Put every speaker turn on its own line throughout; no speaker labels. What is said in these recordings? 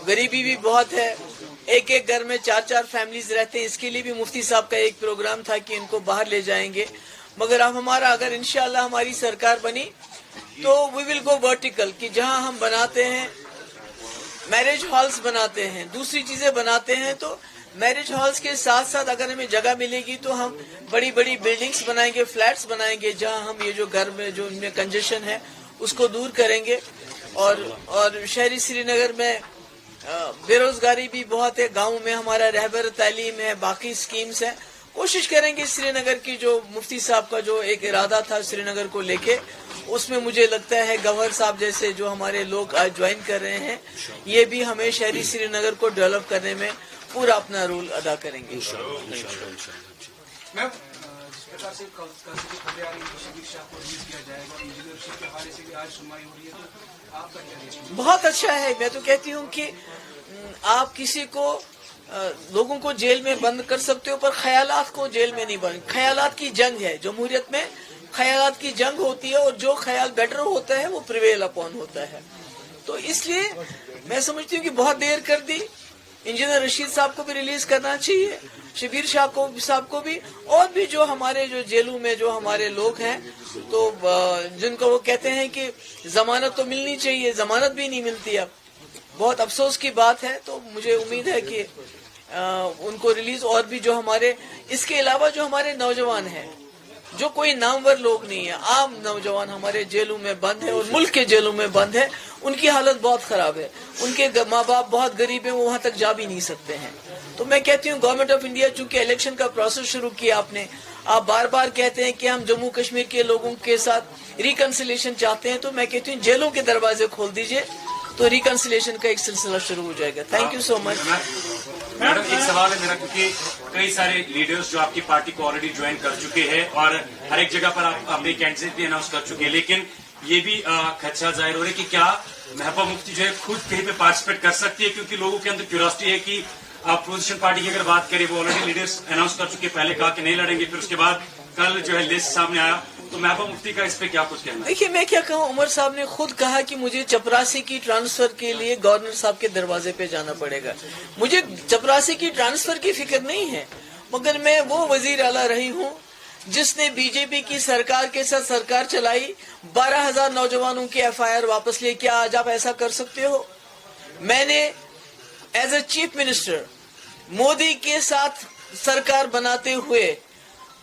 गरीबी भी बहुत है, एक एक घर में 4-4 फैमिलीज रहते हैं। इसके लिए भी मुफ्ती साहब का एक प्रोग्राम था कि इनको बाहर ले जाएंगे, मगर अब हमारा अगर इंशाअल्लाह हमारी सरकार बनी तो वी विल गो वर्टिकल, कि जहां हम बनाते हैं मैरिज हॉल्स बनाते हैं, दूसरी चीजें बनाते हैं, तो मैरिज हॉल्स के साथ साथ अगर हमें जगह मिलेगी तो हम बड़ी बड़ी बिल्डिंग्स बनाएंगे, फ्लैट्स बनाएंगे, जहां हम ये जो घर में जो इनमें कंजेशन है उसको दूर करेंगे। और शहरी श्रीनगर में बेरोजगारी भी बहुत है, गाँव में हमारा रहबर तालीम है, बाकी स्कीम्स है। कोशिश करेंगे श्रीनगर की जो मुफ्ती साहब का जो एक इरादा था श्रीनगर को लेके, उसमें मुझे लगता है गवर्नर साहब जैसे जो हमारे लोग आज ज्वाइन कर रहे हैं, ये भी हमें शहरी श्रीनगर को डेवलप करने में पूरा अपना रोल अदा करेंगे। बहुत अच्छा है। मैं तो कहती हूँ कि आप किसी को लोगों को जेल में बंद कर सकते हो, पर ख्यालात को जेल में नहीं बंद। ख्यालात की जंग है, जमहूरियत में ख्यालात की जंग होती है, और जो ख्याल बेटर होता है वो प्रिवेल अपॉन होता है। तो इसलिए मैं समझती हूँ कि बहुत देर कर दी। इंजीनियर रशीद साहब को भी रिलीज करना चाहिए, शबीर शाह साहब को भी, और भी जो हमारे जो जेलों में जो हमारे लोग हैं, तो जिनको वो कहते हैं कि जमानत तो मिलनी चाहिए, जमानत भी नहीं मिलती। अब बहुत अफसोस की बात है। तो मुझे उम्मीद है कि उनको रिलीज, और भी जो हमारे इसके अलावा जो हमारे नौजवान हैं, जो कोई नामवर लोग नहीं है, आम नौजवान हमारे जेलों में बंद है और मुल्क के जेलों में बंद है, उनकी हालत बहुत खराब है। उनके माँ बाप बहुत गरीब हैं, वो वहां तक जा भी नहीं सकते हैं। तो मैं कहती हूँ गवर्नमेंट ऑफ इंडिया, चूंकि इलेक्शन का प्रोसेस शुरू किया आपने, आप बार बार कहते हैं कि हम जम्मू कश्मीर के लोगों के साथ रिकंसिलेशन चाहते हैं, तो मैं कहती हूँ जेलों के दरवाजे खोल दीजिए, तो रिकंसिलेशन का एक सिलसिला शुरू हो जाएगा। Thank you so much.
Madam एक सवाल है मेरा, क्योंकि कई सारे लीडर्स जो आपकी पार्टी को ऑलरेडी ज्वाइन कर चुके हैं और हर एक जगह पर आप अपने कैंडिडेट भी अनाउंस कर चुके हैं, लेकिन ये भी खदशा जाहिर हो रहा है कि क्या महबूबा मुफ्ती जो है खुद कहीं पे पार्टिसिपेट कर सकती है, क्योंकि लोगों के अंदर क्यूरियोसिटी है कि अपोजिशन पार्टी की अगर बात करें, वो ऑलरेडी लीडर्स अनाउंस कर चुके, पहले कहा कि नहीं लड़ेंगे, फिर उसके बाद कल जो है लिस्ट सामने आया, तो महबूबा मुफ्ती का इस पे क्या कुछ कहना है?
देखिए मैं क्या कहूँ, उमर साहब ने खुद कहा कि मुझे चपरासी की ट्रांसफर के लिए गवर्नर साहब के दरवाजे पे जाना पड़ेगा। मुझे चपरासी की ट्रांसफर की फिक्र नहीं है, मगर मैं वो वजीर आला रही हूँ जिसने बीजेपी की सरकार के साथ सरकार चलाई, 12,000 नौजवानों की FIR वापस लिए। क्या आज आप ऐसा कर सकते हो? मैंने as a chief minister Modi के साथ सरकार बनाते हुए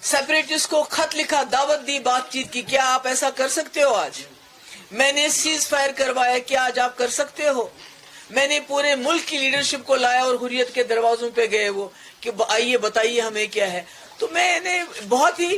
सेपरेटिस्ट को खत लिखा, दावत दी, बातचीत की। क्या आप ऐसा कर सकते हो आज? मैंने सीज फायर करवाया, क्या आज आप कर सकते हो? मैंने पूरे मुल्क की लीडरशिप को लाया और हुर्रियत के दरवाजों पे गए वो कि आइए बताइए हमें क्या है। तो मैंने बहुत ही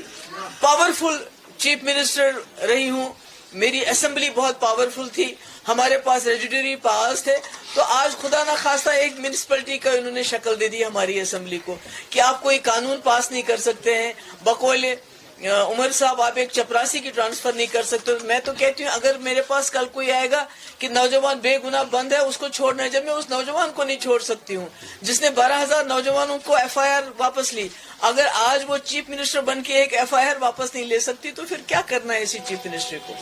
पावरफुल चीफ मिनिस्टर रही हूँ, मेरी असेंबली बहुत पावरफुल थी, हमारे पास रेजिडरी पावर्स थे। तो आज खुदा ना खास्ता एक म्यूनिसिपैलिटी का इन्होंने शक्ल दे दी हमारी असेंबली को कि आप कोई कानून पास नहीं कर सकते हैं, बकौले उमर साहब आप एक चपरासी की ट्रांसफर नहीं कर सकते। मैं तो कहती हूँ अगर मेरे पास कल कोई आएगा कि नौजवान बेगुनाह बंद है, उसको छोड़ना है, जब मैं उस नौजवान को नहीं छोड़ सकती हूँ जिसने 12,000 नौजवानों को FIR वापस ली, अगर आज वो चीफ मिनिस्टर बन के एक FIR वापस नहीं ले सकती, तो फिर क्या करना है इसी चीफ मिनिस्टर को?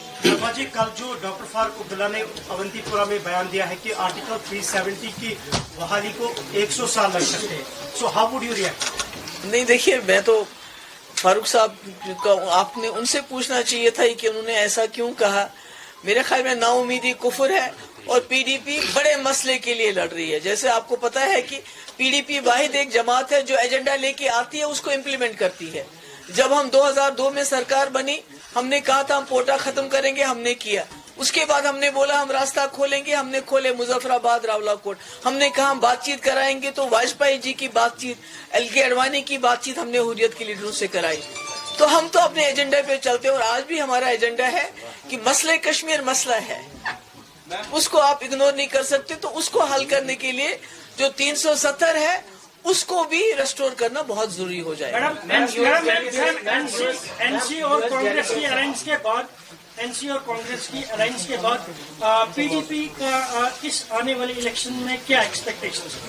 जी कल जो डॉक्टर फारूक अब्दुल्ला ने अवंतीपुरा में बयान दिया है कि आर्टिकल 370 की बहाली को 100 साल लग सकते हैं, so how would you react?
नहीं देखिए, मैं तो फारूक साहब को आपने उनसे पूछना चाहिए था कि उन्होंने ऐसा क्यों कहा। मेरे ख्याल में नाउमीदी कुफर है और PDP बड़े मसले के लिए लड़ रही है। जैसे आपको पता है कि PDP वाहिद एक जमात है जो एजेंडा लेके आती है, उसको इम्प्लीमेंट करती है। जब हम 2002 में सरकार बनी, हमने कहा था हम पोटा खत्म करेंगे, हमने किया। उसके बाद हमने बोला हम रास्ता खोलेंगे, हमने खोले मुजफ्फराबाद, रावलाकोट। हमने कहा हम बातचीत कराएंगे, तो वाजपेयी जी की बातचीत, LK अडवाणी की बातचीत हमने हुर्रियत के लीडरों से कराई। तो हम तो अपने एजेंडा पे चलते हैं, और आज भी हमारा एजेंडा है कि मसले कश्मीर मसला है, उसको आप इग्नोर नहीं कर सकते। तो उसको हल करने के लिए जो 370 है उसको भी रेस्टोर करना बहुत जरूरी हो जाएगा।
एनसी और कांग्रेस की अलायंस के बाद PDP का इस आने वाले इलेक्शन में क्या एक्सपेक्टेशंस है?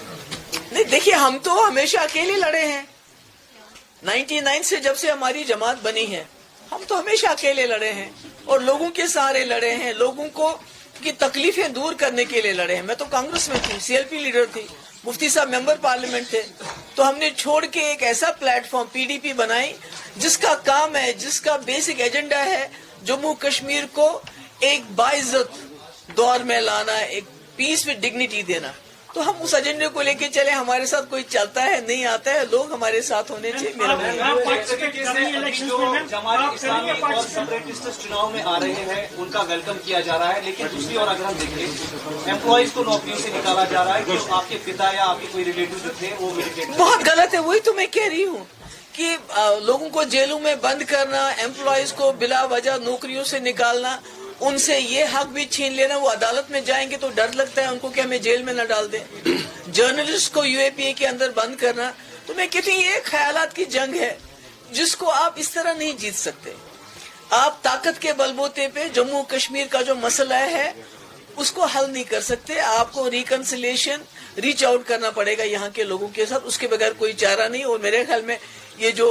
नहीं देखिए, हम तो हमेशा अकेले लड़े हैं। 99 से जब से हमारी जमात बनी है, हम तो हमेशा अकेले लड़े हैं और लोगों के सहारे लड़े हैं। लोगों को की तकलीफें दूर करने के लिए लड़े हैं। मैं तो कांग्रेस में थी, सीएलपी लीडर थी, मुफ्ती साहब मेंबर पार्लियामेंट थे, तो हमने छोड़ के एक ऐसा प्लेटफॉर्म पीडीपी बनाई जिसका काम है, जिसका बेसिक एजेंडा है जम्मू कश्मीर को एक बाइज्जत दौर में लाना, एक पीस विद डिग्निटी देना। तो हम उस एजेंडे को लेके चले। हमारे साथ कोई चलता है नहीं आता है, लोग हमारे साथ होने चाहिए। मेरा
जमात इस्लामी और सेपरेटिस्ट चुनाव में आ रहे हैं, उनका वेलकम किया जा रहा है, लेकिन दूसरी ओर अगर हम देखें एम्प्लॉइज को नौकरियों से निकाला जा रहा है। जो आपके पिता या आपके कोई रिलेटिव जो थे वो मिलिटेंट,
बहुत गलत है। वही तो मैं कह रही हूँ कि लोगों को जेलों में बंद करना, एम्प्लॉइज को बिला वजह नौकरियों से निकालना, उनसे ये हक भी छीन लेना। वो अदालत में जाएंगे तो डर लगता है उनको कि हमें जेल में न डाल दें। जर्नलिस्ट को यूएपीए के अंदर बंद करना, तो मैं कहती हूँ ये ख्यालात की जंग है जिसको आप इस तरह नहीं जीत सकते। आप ताकत के बलबूते पे जम्मू कश्मीर का जो मसला है उसको हल नहीं कर सकते। आपको रिकंसिलिएशन, रीच आउट करना पड़ेगा यहाँ के लोगों के साथ, उसके बगैर कोई चारा नहीं। और मेरे ख्याल में ये जो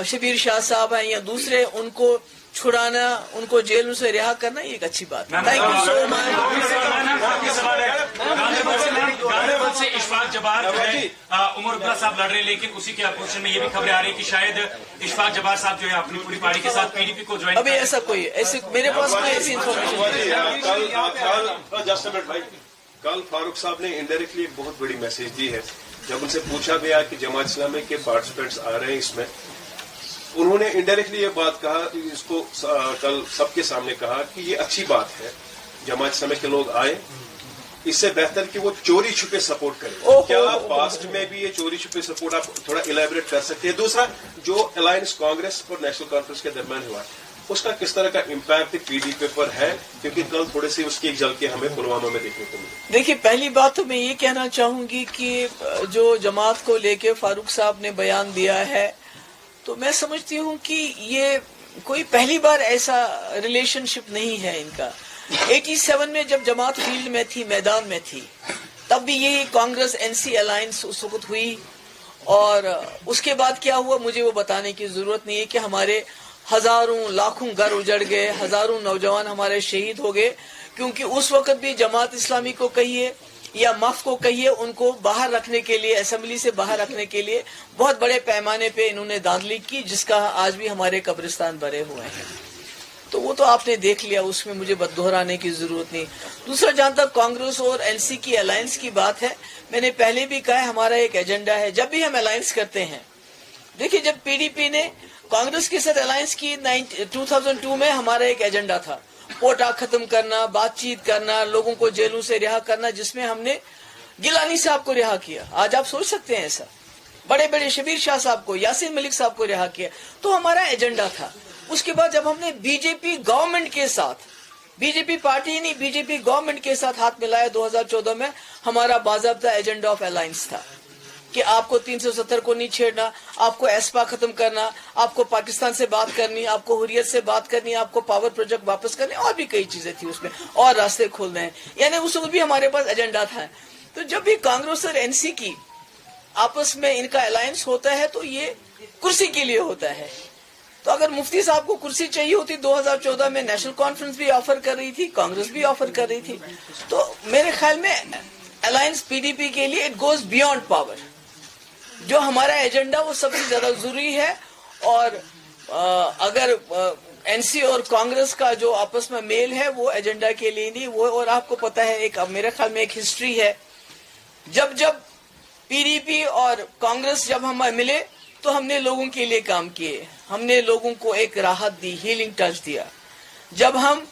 शबीर शाह साहब हैं या दूसरे, उनको छुड़ाना, उनको जेल से रिहा करना, ये एक अच्छी बात है। Thank you so much.
Gandhinagar से इशफाक जबार जो है उमर अब्दुल्ला साहब लड़ रहे हैं, लेकिन उसी के अपोजिशन में ये भी खबरें आ रही है कि शायद इशफाक जबार साहब जो है अपनी पूरी पार्टी के साथ पीडीपी को ज्वाइन।
अभी ऐसा कोई ऐसे मेरे पास कोई ऐसी इन्फॉर्मेशन
भाई, कल फारूक साहब ने इनडायरेक्टली एक बहुत बड़ी मैसेज दी है। जब उनसे पूछा गया कि जमात इस्लामी के पार्टिसिपेंट्स आ रहे हैं इसमें, उन्होंने इनडायरेक्टली ये बात कहा, इसको कल सबके सामने कहा कि ये अच्छी बात है जमात इस्लामी के लोग आए, इससे बेहतर कि वो चोरी छुपे सपोर्ट करें। क्या पास्ट में भी ये चोरी छुपे सपोर्ट आप थोड़ा इलेबोरेट कर सकते हैं? दूसरा, जो अलायंस कांग्रेस और नेशनल कॉन्फ्रेंस के दरमियान हुआ, उसका किस तरह का इम्पैक्ट पीडीपी पर है? क्योंकि कल थोड़े से उसकी एक झलकी हमें पुलवामा में देखने को मिली।
देखिए, पहली बात तो मैं ये कहना चाहूंगी कि जो जमात को लेके फारूक साहब ने बयान दिया है, तो मैं समझती हूँ कि ये कोई पहली बार ऐसा रिलेशनशिप नहीं है इनका। 87 में जब जमात फील्ड में थी, मैदान में थी, तब भी यही कांग्रेस एनसी अलायंस उस वक्त हुई। और उसके बाद क्या हुआ मुझे वो बताने की जरूरत नहीं है कि हमारे हजारों लाखों घर उजड़ गए, हजारों नौजवान हमारे शहीद हो गए, क्योंकि उस वक्त भी जमात इस्लामी को कहिए या मफ को कहिए, उनको बाहर रखने के लिए, असेंबली से बाहर रखने के लिए बहुत बड़े पैमाने पे इन्होंने धांधली की, जिसका आज भी हमारे कब्रिस्तान भरे हुए हैं। तो वो तो आपने देख लिया, उसमें मुझे दोहराने की जरूरत नहीं। दूसरा, जहां तक कांग्रेस और एनसी की अलायंस की बात है, मैंने पहले भी कहा है हमारा एक एजेंडा है। जब भी हम अलायंस करते हैं, देखिए जब पीडीपी ने कांग्रेस के साथ अलायंस की 2002 में, हमारा एक एजेंडा था कोटा खत्म करना, बातचीत करना, लोगों को जेलों से रिहा करना, जिसमें हमने गिलानी साहब को रिहा किया। आज आप सोच सकते हैं ऐसा, बड़े बड़े शबीर शाह साहब को, यासीन मलिक साहब को रिहा किया। तो हमारा एजेंडा था। उसके बाद जब हमने बीजेपी गवर्नमेंट के साथ, बीजेपी पार्टी नहीं, बीजेपी गवर्नमेंट के साथ हाथ मिलाया 2014 में, हमारा बाज़ाब्ता एजेंडा ऑफ अलायंस था कि आपको 370 को नहीं छेड़ना, आपको एस्पा खत्म करना, आपको पाकिस्तान से बात करनी, आपको हुर्रियत से बात करनी, आपको पावर प्रोजेक्ट वापस करने, और भी कई चीजें थी उसमें, और रास्ते खोलने हैं। यानी उस वक्त भी हमारे पास एजेंडा था। तो जब भी कांग्रेस और एनसी की आपस में इनका अलायंस होता है, तो ये कुर्सी के लिए होता है। तो अगर मुफ्ती साहब को कुर्सी चाहिए होती 2014 में, नेशनल कॉन्फ्रेंस भी ऑफर कर रही थी, कांग्रेस भी ऑफर कर रही थी। तो मेरे ख्याल में अलायंस पीडीपी के लिए इट गोज बियॉन्ड पावर। जो हमारा एजेंडा वो सबसे ज्यादा जरूरी है। और अगर एनसी और कांग्रेस का जो आपस में मेल है वो एजेंडा के लिए नहीं वो। और आपको पता है, एक मेरे ख्याल में एक हिस्ट्री है, जब जब पीडीपी और कांग्रेस जब हम मिले तो हमने लोगों के लिए काम किए, हमने लोगों को एक राहत दी, हीलिंग टच दिया। जब हम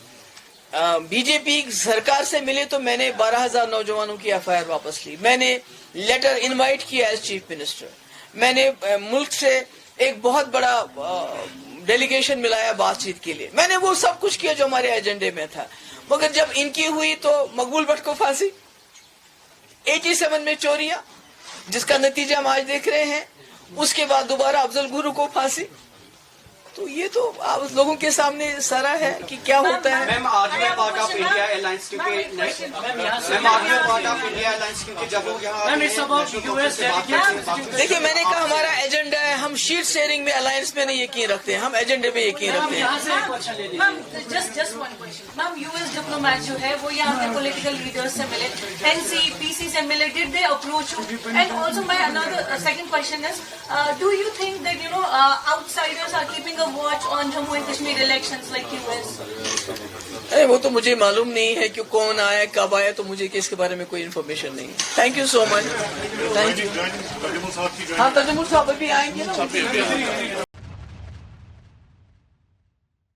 बीजेपी सरकार से मिले तो मैंने 12,000 नौजवानों की एफआईआर वापस ली, मैंने लेटर इनवाइट किया एज चीफ मिनिस्टर, मैंने मुल्क से एक बहुत बड़ा डेलीगेशन मिलाया बातचीत के लिए, मैंने वो सब कुछ किया जो हमारे एजेंडे में था। मगर जब इनकी हुई तो मकबूल भट्ट को फांसी, 87 में चोरियां जिसका नतीजा हम आज देख रहे हैं, उसके बाद दोबारा अफजल गुरु को फांसी, तो ये तो आप लोगों के सामने सारा है कि क्या होता है।
मैम आज मैं पार्ट ऑफ इंडिया एयरलाइंस क्योंकि मैम आज मैं पार्ट ऑफ इंडिया एयरलाइंस क्योंकि जब वो यहाँ
देखिए मैंने कहा हमारा एजेंडा है, हम शीट शेयरिंग में अलायंस में नहीं यकीन रखते हैं, हम एजेंडे पे यकीन रखते हैं।
Ma'am just one question ma'am, US diplomat जो है वो यहाँ के पॉलिटिकल लीडर्स से मिले, एनसी पीसी से मिले, did they approach you? And also my another second question is, do you think that you know outsiders are keeping a watch on Jammu and Kashmir elections like US?
अरे वो तो मुझे मालूम नहीं है कि कौन आया कब आया, तो मुझे इसके बारे में कोई इन्फॉर्मेशन नहीं है। Thank you so much, thank you. हाँ तजमुल साहब अभी आएंगे ना।